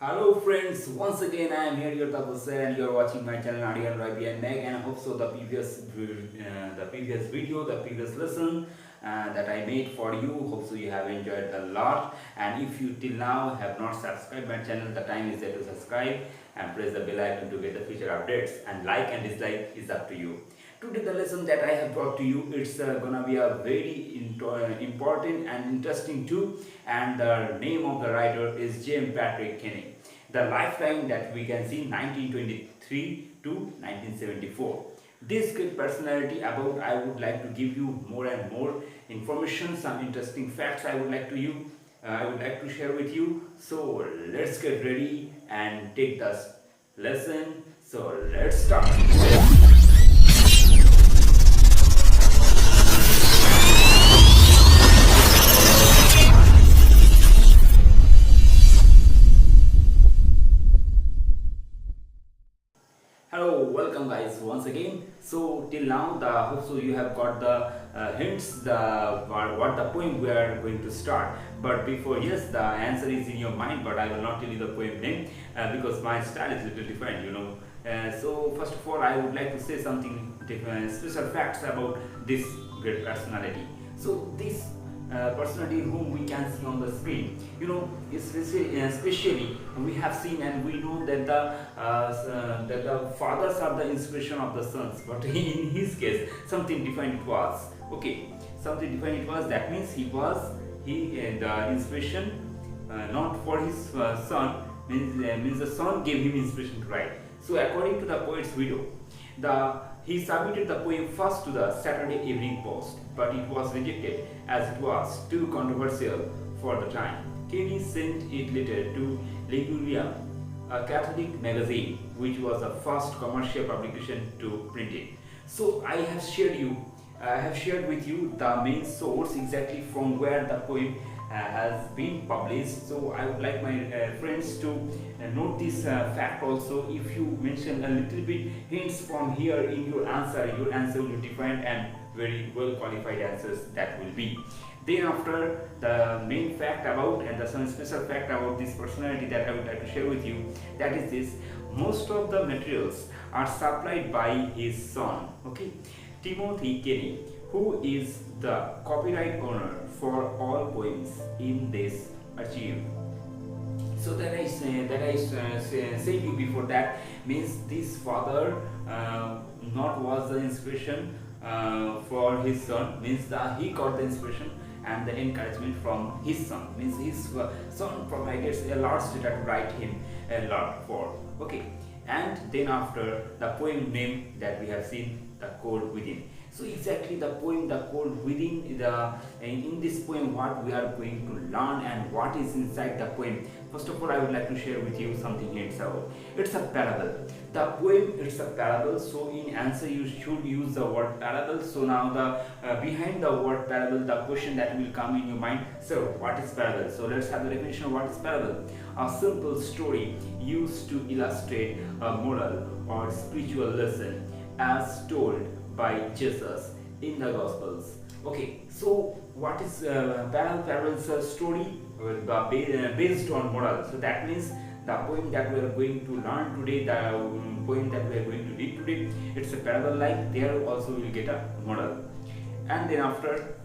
Hello friends, once again I am here your Tapasya and you are watching my channel Aryan Rabi and Meg, and I hope so the previous video, the previous lesson that I made for you, hope so you have enjoyed a lot. And if you till now have not subscribed my channel, the time is there to subscribe and press the bell icon to get the future updates, and like and dislike is up to you. Today the lesson that I have brought to you, it's gonna be a very important and interesting too, and the name of the writer is James Patrick Kenny. The lifetime that we can see 1923 to 1974. This great personality about I would like to give you more and more information, some interesting facts I would like to share with you. So let's get ready and take this lesson. So let's start. Hello, welcome guys once again. So till now, the hope so you have got the hints, the what the poem we are going to start. But before, yes, the answer is in your mind, but I will not tell you the poem name because my style is a little different. So first of all, I would like to say something different, special facts about this great personality. So this personality whom we can see on the screen, especially we have seen and we know that the fathers are the inspiration of the sons, but in his case something different it was. Okay, something different it was. That means the inspiration not for his son, means the son gave him inspiration to write. So according to the poet's widow, he submitted the poem first to the Saturday Evening Post, but it was rejected as it was too controversial for the time. Kenny sent it later to Liguria, a Catholic magazine, which was the first commercial publication to print it. So I have shared with you the main source exactly from where the poem has been published. So I would like my friends to note this fact also. If you mention a little bit hints from here in your answer will be different and very well qualified answers that will be. Then after, the main fact about and the some special fact about this personality that I would like to share with you, that is this: most of the materials are supplied by his son, okay, Timothy Kenny, who is the copyright owner for all poems in this archive. So said you before, that means this father not was the inspiration for his son, means that he got the inspiration and the encouragement from his son, means his son provided a large data to write him a lot for. Okay, and then after, the poem name that we have seen, The Cold Within. So exactly the poem, The Cold Within, in this poem what we are going to learn and what is inside the poem. First of all, I would like to share with you something hints out. It's a parable. The poem, it's a parable. So in answer you should use the word parable. So now the behind the word parable, the question that will come in your mind. So what is parable? So let's have the definition of what is parable. A simple story used to illustrate a moral or spiritual lesson as told by Jesus in the Gospels. Okay, so what is parable's story based on moral? So that means the poem that we are going to learn today, the poem that we are going to read today, it's a parable. Like there also we will get a moral. And then after,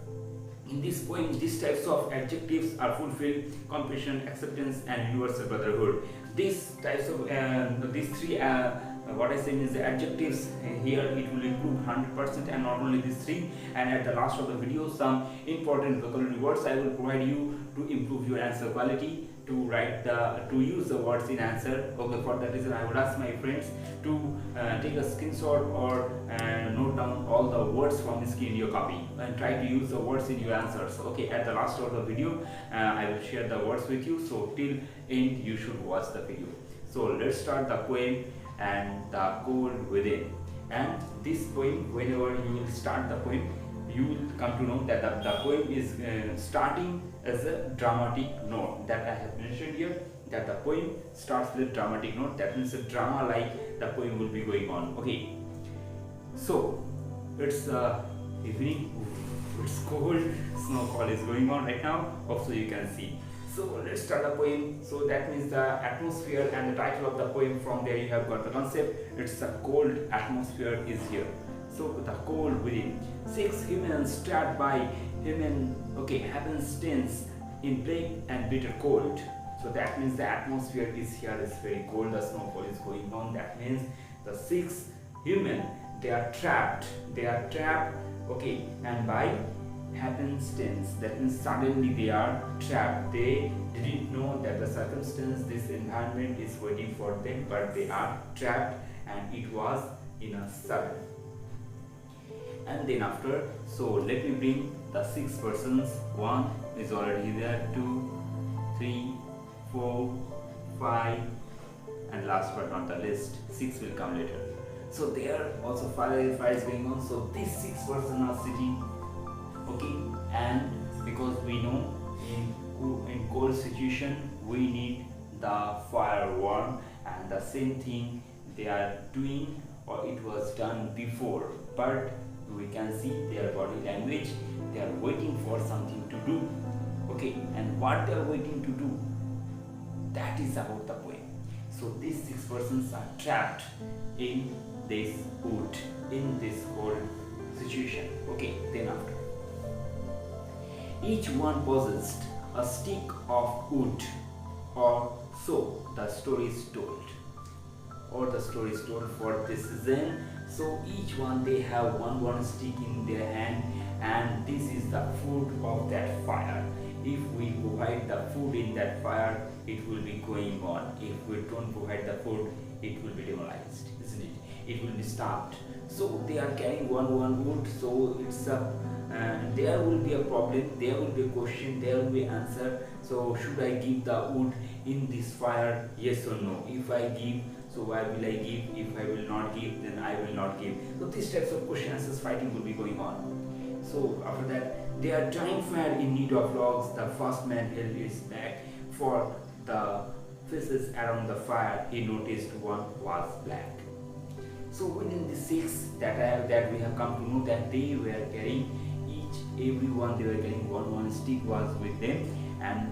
in this poem, these types of adjectives are fulfilled: compassion, acceptance, and universal brotherhood. These types of these three what I say means the adjectives here, it will improve 100%, and not only these three. And at the last of the video, some important vocabulary words I will provide you to improve your answer quality, to use the words in answer. Okay, for that reason I would ask my friends to take a screenshot or note down all the words from the screen in your copy and try to use the words in your answers. Okay, at the last of the video I will share the words with you, so till end you should watch the video. So let's start the poem and The Cold Within. And this poem, whenever you will start the poem, you will come to know that the poem is starting as a dramatic note that I have mentioned here, that the poem starts with dramatic note. That means a drama like the poem will be going on. Okay, so it's evening, it's cold, snowfall is going on right now, also you can see. So let's start the poem. So that means the atmosphere and the title of the poem. From there you have got the concept. It's a cold atmosphere is here. So the cold within. 6 humans trapped by human happenstance in plague and bitter cold. So that means the atmosphere is here is very cold. The snowfall is going on. That means the 6 human, they are trapped. They are trapped. Okay, and by happenstance, that means suddenly they are trapped. They didn't know that the circumstance, this environment is waiting for them, but they are trapped, and it was in a sudden. And then after, so let me bring the 6 persons. 1 is already there, 2, 3, 4, 5, and last but not the least, 6 will come later. So there also fire is going on. So these 6 persons are sitting, okay, and because we know in cold situation we need the fire warm, and the same thing they are doing, or it was done before, but we can see their body language. They are waiting for something to do, okay, and what they are waiting to do, that is about the poem. So these 6 persons are trapped in this wood, in this cold situation. Okay, then after, each one possessed a stick of wood, or so the story is told, or the story is told for this season. So each one, they have one stick in their hand, and this is the food of that fire. If we provide the food in that fire, it will be going on. If we don't provide the food, it will be demoralized, isn't it? It will be stopped. So they are carrying one wood. So it's a there will be a problem, there will be a question, there will be answer. So should I give the wood in this fire, yes or no? If I give, so why will I give? If I will not give, then I will not give. So these types of question answers fighting will be going on. So after that, they are trying fire in need of logs. The first man held his back for the faces around the fire. He noticed one was black. So within the 6 that we have come to know, that they were carrying everyone, they were carrying one stick was with them, and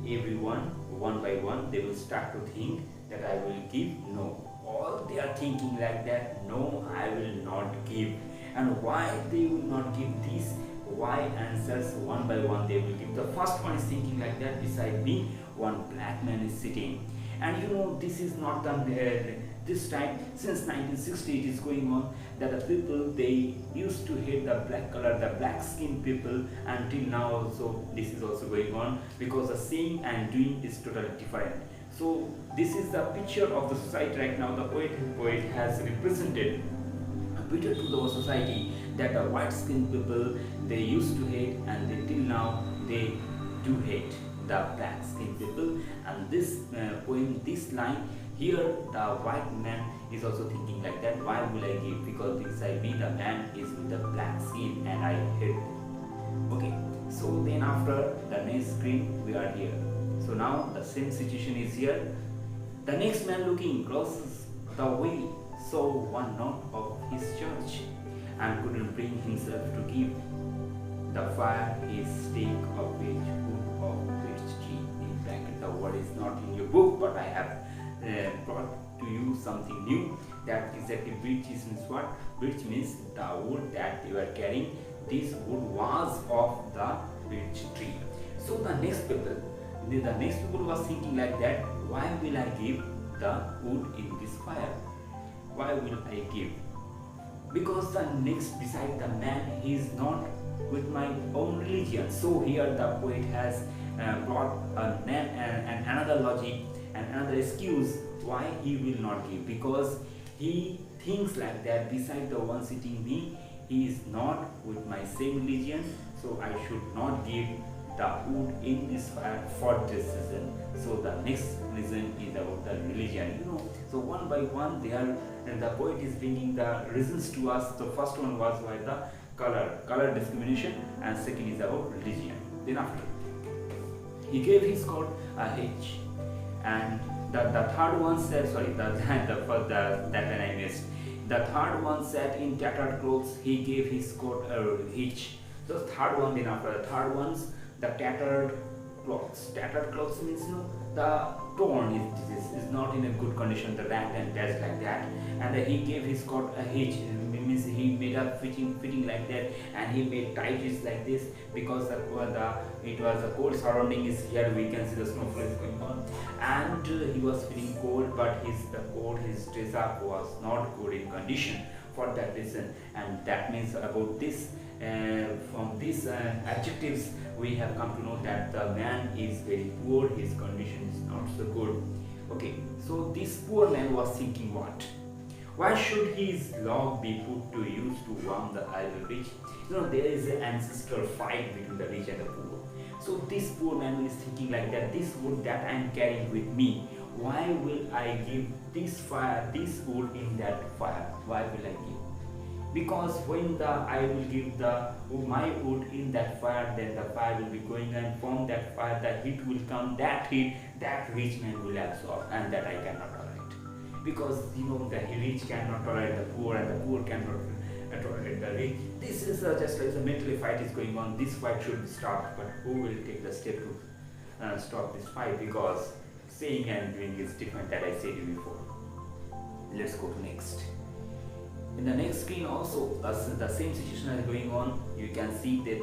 everyone one by one, they will start to think that I will give, no. All they are thinking like that, no, I will not give. And why they will not give these? Why answers one by one they will give. The first one is thinking like that, beside me one black man is sitting. And you know, this is not done this time. Since 1960 it is going on that the people, they used to hate the black color, the black skinned people, until now also this is also going on, because the saying and doing is totally different. So this is the picture of the society right now. The poet has represented a picture to the society that the white skinned people, they used to hate, and they till now they do hate the black skinned people. And this poem, this line here, the white man is also thinking like that, why will I give? Because beside me the man is with the black skin and I hate. Okay, so then after the next screen we are here. So now the same situation is here. The next man looking crosses the way, saw one knot of his church, and couldn't bring himself to give the fire his stake of which wood of which tree. In bracket, the word is not in your book, but I have brought to you something new. That exactly which means what? Which means the wood that they were carrying. This wood was of the birch tree. So the next people was thinking like that, why will I give the wood in this fire? Why will I give? Because the next beside the man, he is not with my own religion. So here the poet has brought another logic and another excuse why he will not give, because he thinks like that, beside the one sitting me, he is not with my same religion, so I should not give the wood in this fire for this reason. So the next reason is about the religion, you know. So one by one they are, and the poet is bringing the reasons to us. The first one was by the color discrimination, and second is about religion. Then after, he gave his coat a hitch, and the third one said, sorry, that when I missed. The third one sat in tattered clothes. He gave his coat a hitch. So third one, then after the third ones, the tattered clothes. Tattered clothes means the torn is not in a good condition, the rag and dash like that. And he gave his coat a hitch. Means he made a fitting like that, and he made tight it like this because it was a cold surrounding is here. We can see the snowfall is going on, and he was feeling cold, but his dress up was not good in condition for that reason. And that means about this from these adjectives we have come to know that the man is very poor, his condition is not so good. Okay, so this poor man was thinking what? Why should his log be put to use to warm the idle rich? There is an ancestral fight between the rich and the poor. So this poor man is thinking like that, this wood that I am carrying with me, why will I give this wood in that fire? Why will I give? Because when I will give my wood in that fire, then the fire will be going, and from that fire the heat will come. That heat that rich man will absorb, and that I cannot tolerate. Because the rich cannot tolerate the poor, and the poor cannot tolerate the rich. This is just like the mental fight is going on. This fight should be stopped, but who will take the step to stop this fight? Because saying and doing is different, that I said you before. Let's go to next. In the next screen also the same situation is going on. You can see that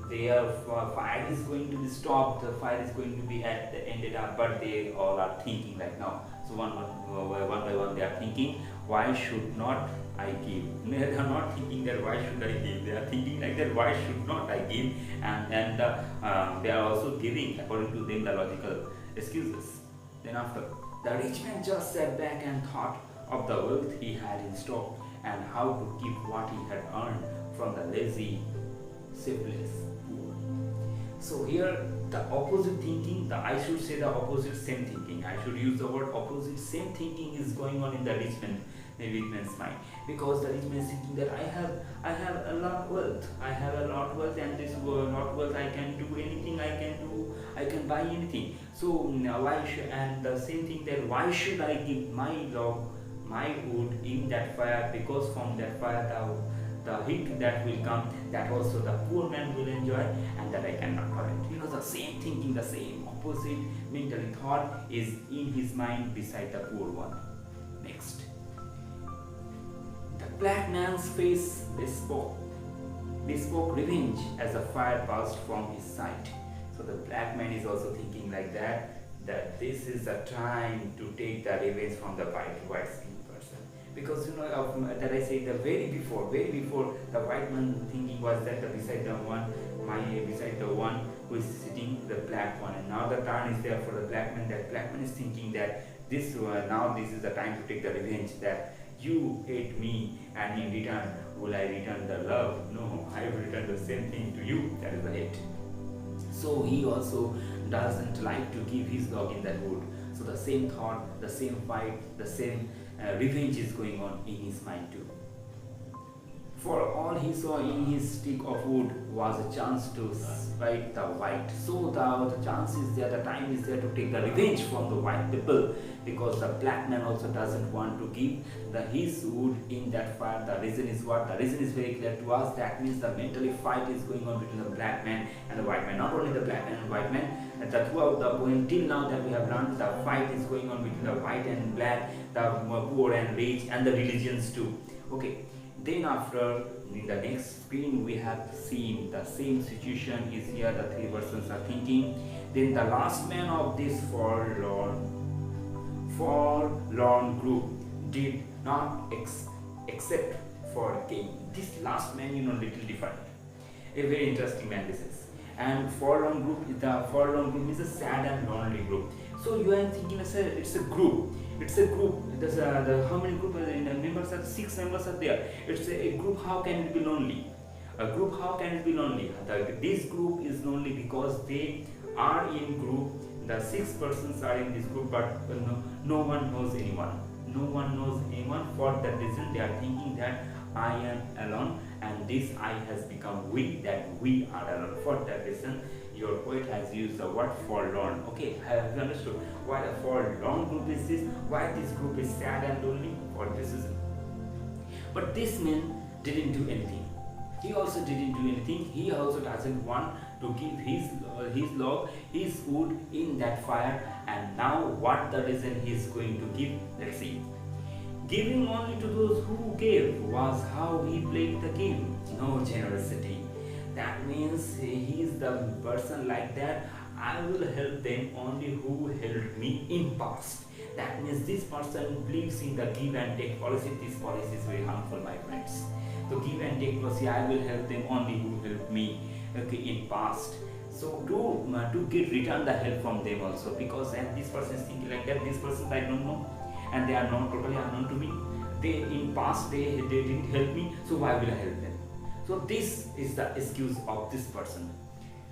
their fire is going to be stopped, the fire is going to be ended up, but they all are thinking right now. So one by one they are thinking, why should not I give? They are not thinking that why should I give, they are thinking like that, why should not I give? And they are also giving according to them the logical excuses. Then after, the rich man just sat back and thought of the wealth he had in store, and how to keep what he had earned from the lazy, shiftless poor. So here the opposite thinking, I should say the opposite same thinking. I should use the word opposite same thinking is going on in the rich man's mind, because the rich man is thinking that I have a lot of wealth, and this lot wealth I can do anything, I can buy anything. So why should, and the same thing that why should I give my wood in that fire, because from that fire the heat that will come, that also the poor man will enjoy, and that I cannot tolerate. The same thinking, the same opposite mental thought is in his mind beside the poor one. Next, the black man's face bespoke revenge as the fire burst from his sight. So the black man is also thinking like that this is the time to take the revenge from the white skinned person. Because that I say the very before the white man thinking was that beside the one who is sitting, the black one, and now the turn is there for the black man. That black man is thinking that this is the time to take the revenge, that you hate me, and in return will I return the love? No, I will return the same thing to you, that is the hate. So he also doesn't like to give his dog in that wood. So the same thought, the same fight, the same revenge is going on in his mind too. For all he saw in his stick of wood was a chance to strike the white. So the chance is there, the time is there to take the revenge from the white people, because the black man also doesn't want to give his wood in that fire. The reason is what? The reason is very clear to us. That means the mentally fight is going on between the black man and the white man. Not only the black man and white man, throughout the poem till now that we have learned, the fight is going on between the white and black, the poor and rich, and the religions too. Okay. Then after, in the next screen, we have seen the same situation is here. The three persons are thinking. Then the last man of this forlorn group did not accept for gain. This last man, little different. A very interesting man this is. And forlorn group is a sad and lonely group. So you are thinking it's a group. It's a group. There's how many groups are there? Members are 6 members are there. It's a group. How can it be lonely? A group. How can it be lonely? This group is lonely because they are in group. The 6 persons are in this group, but no one knows anyone. No one knows anyone. For that reason, they are thinking that I am alone, and this I has become we. That we are alone. For that reason, your poet has used the word forlorn. Okay, have you understood why a forlorn group is this? Why this group is sad and lonely? For this reason. But this man didn't do anything. He also didn't do anything. He also doesn't want to give his log, his wood in that fire. And now what the reason he is going to give, let's see. Giving only to those who gave was how he played the game. No generosity. That means he is the person like that. I will help them only who helped me in past. That means this person believes in the give and take policy. This policy is very harmful, my friends. So give and take policy, I will help them only who helped me, okay, in past. So to get return the help from them also, because and this person is thinking like that. This person I don't know, and they are not totally unknown to me. They in past they didn't help me, so why will I help them? So this is the excuse of this person.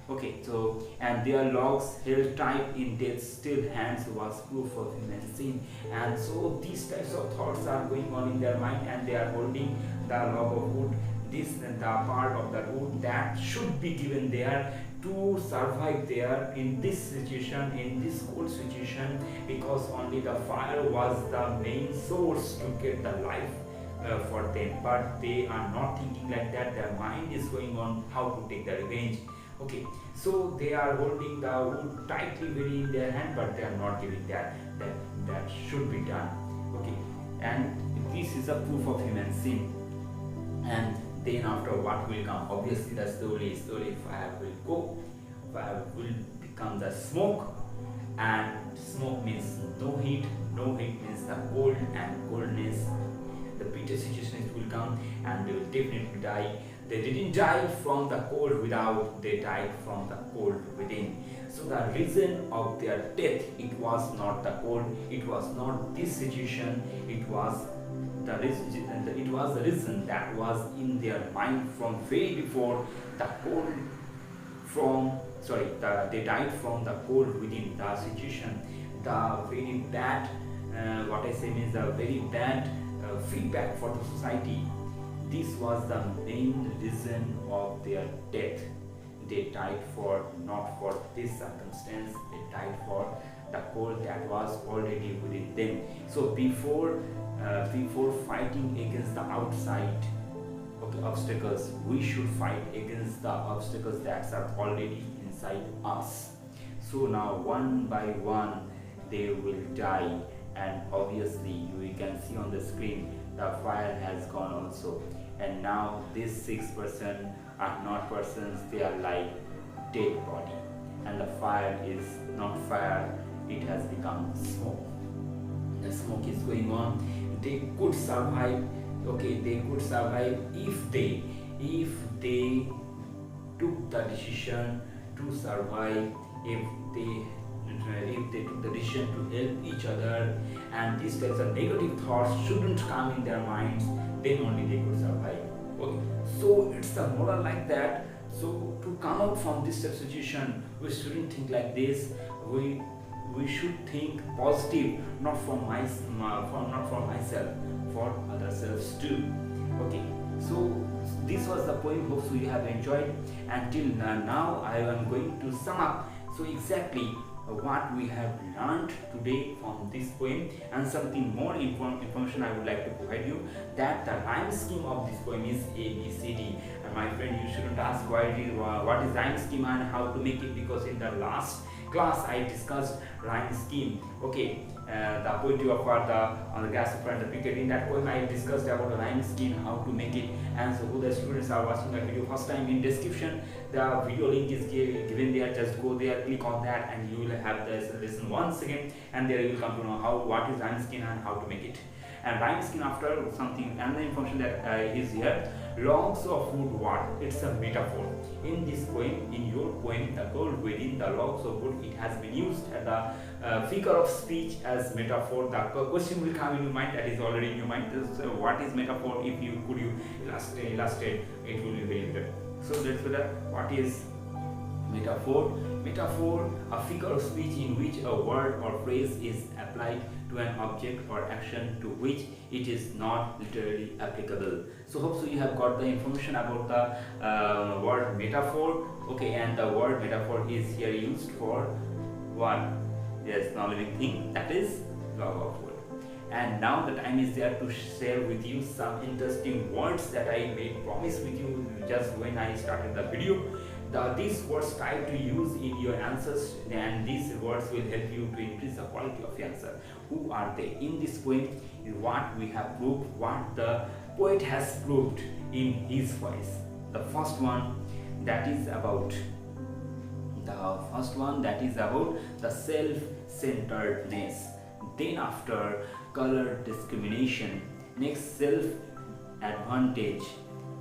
Okay, so and their logs held tight in death's still hands was proof of human sin. And so these types of thoughts are going on in their mind, and they are holding the log of wood, this the part of the wood that should be given there to survive there in this situation, in this cold situation, because only the fire was the main source to get the life for them. But they are not thinking like that. Their mind is going on how to take the revenge. Okay, so they are holding the wood tightly very in their hand, but they are not giving that should be done. Okay, and this is a proof of human sin. And then after what will come? Obviously the slowly fire will go. Fire will become the smoke, and smoke means no heat. No heat means the cold, and coldness, the bitter situation will come, and they will definitely die. They didn't die from the cold without, they died from the cold within. So the reason of their death, it was not the cold, it was not this situation, it was the reason that was in their mind from way before the cold they died from the cold within the situation. The very bad what I say means the very bad feedback for the society. This was the main reason of their death. They died for not for this circumstance, they died for the cold that was already within them. So before fighting against the outside obstacles, we should fight against the obstacles that are already inside us. So now one by one they will die, and obviously we can see on the screen the fire has gone also. And now these 6% are not persons, they are like dead body, and the fire is not fire, it has become smoke. The smoke is going on. They could survive, okay, they could survive if they took the decision to survive, if they took the decision to help each other, and these types of negative thoughts shouldn't come in their minds, then only they could survive. Okay, so it's the moral like that. So to come out from this type of situation, we shouldn't think like this. We should think positive, not for myself, for other selves too. Okay, so this was the poem. Hope you have enjoyed. Until now, I am going to sum up. So exactly what we have learned today from this poem, and something more information I would like to provide you, that the rhyme scheme of this poem is ABCD. And my friend, you shouldn't ask what is rhyme scheme and how to make it, because in the last class I discussed rhyme scheme. Okay, the poetry of on the grasshopper and the cricket. In that poem I discussed about the rhyme scheme, how to make it. And so who the students are watching the video first time, in description the video link is given there. Just go there, click on that, and you will have this lesson once again, and there you will come to know what is rhyme scheme and how to make it. And rhyme scheme, after something another information that is here, logs of wood, what? It's a metaphor. In this poem, in your poem, the gold within the logs of wood, it has been used as a figure of speech, as metaphor. The question will come in your mind, that is already in your mind. So what is metaphor? If you could illustrate, it will be very good. So that's what is metaphor. Metaphor, a figure of speech in which a word or phrase is applied to an object or action to which it is not literally applicable. So hope so you have got the information about the word metaphor. Okay, and the word metaphor is here used for what? Yes, non-living thing, that is log of wood. And now the time is there to share with you some interesting words that I made promise with you just when I started the video. these words try to use in your answers, and these words will help you to increase the quality of your answer. Who are they? In this poem, what we have proved, what the poet has proved in his voice. The first one that is about the self-centeredness. Then after, color discrimination. Next, self-advantage.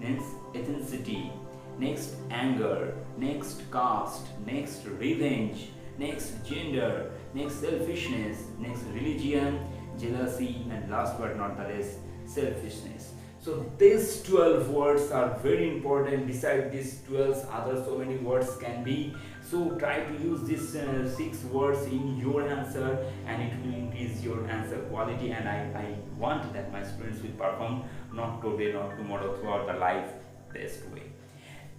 Next, ethnicity. Next, anger. Next, caste. Next, revenge. Next, gender. Next, selfishness. Next, religion, jealousy, and last but not the least, selfishness. So these 12 words are very important. Beside these 12 other so many words can be. So try to use these 6 words in your answer, and it will increase your answer quality. And I want that my students will perform not today, not tomorrow, throughout the life best way.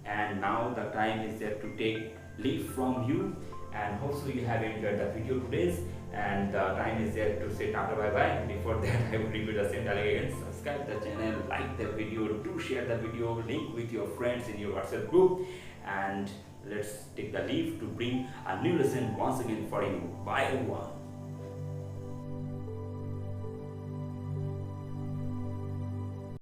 And now the time is there to take leave from you, and hopefully you have enjoyed the video today's, and the time is there to say tata bye bye. Before that, I will repeat the same dialogue again. Subscribe the channel, like the video, do share the video, link with your friends in your WhatsApp group, and let's take the leave to bring a new lesson once again for you. Bye everyone.